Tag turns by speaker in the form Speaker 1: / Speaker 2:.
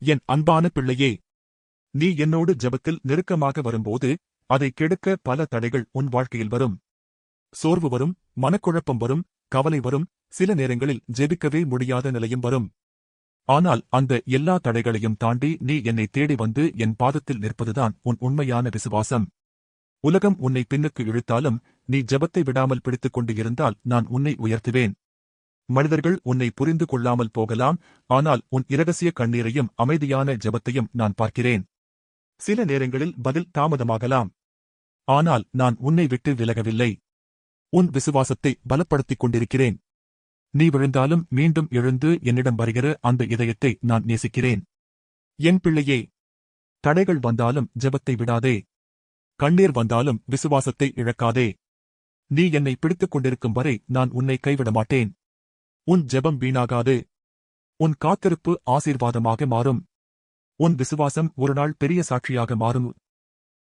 Speaker 1: என் அன்பான பிள்ளையே, நீ என்னோடு ஜெபத்தில் நெருக்கமாக வரும்போது அதை கெடுக்க பல தடைகள் உன் வாழ்க்கையில் வரும். சோர்வு வரும், மனக்குழப்பம் வரும், கவலை வரும், சில நேரங்களில் ஜெபிக்கவே முடியாத நிலையும் வரும். ஆனால் அந்த எல்லா தடைகளையும் தாண்டி நீ என்னை தேடி வந்து என் பாதத்தில் நிற்பதுதான் உன் உண்மையான விசுவாசம். உலகம் உன்னை பின்னுக்கு இழுத்தாலும் நீ ஜெபத்தை விடாமல் பிடித்துக் கொண்டு இருந்தால் நான் உன்னை உயர்த்துவேன். மனிதர்கள் உன்னை புரிந்து கொள்ளாமல் போகலாம், ஆனால் உன் இரகசிய கண்ணீரையும் அமைதியான ஜெபத்தையும் நான் பார்க்கிறேன். சில நேரங்களில் பதில் தாமதமாகலாம். ஆனால் நான் உன்னை விட்டு விலகவில்லை. உன் விசுவாசத்தை பலப்படுத்திக் கொண்டிருக்கிறேன். நீ விழுந்தாலும் மீண்டும் எழுந்து என்னிடம் வருகிற அந்த இதயத்தை நான் நேசிக்கிறேன். என் பிள்ளையே, தடைகள் வந்தாலும் ஜெபத்தை விடாதே. கண்ணீர் வந்தாலும் விசுவாசத்தை இழக்காதே. நீ என்னை பிடித்துக் கொண்டிருக்கும் வரை நான் உன்னை கைவிட மாட்டேன். உன் ஜெபம் வீணாகாது. உன் காத்திருப்பு ஆசீர்வாதமாக மாறும். உன் விசுவாசம் ஒருநாள் பெரிய சாட்சியாக மாறும்.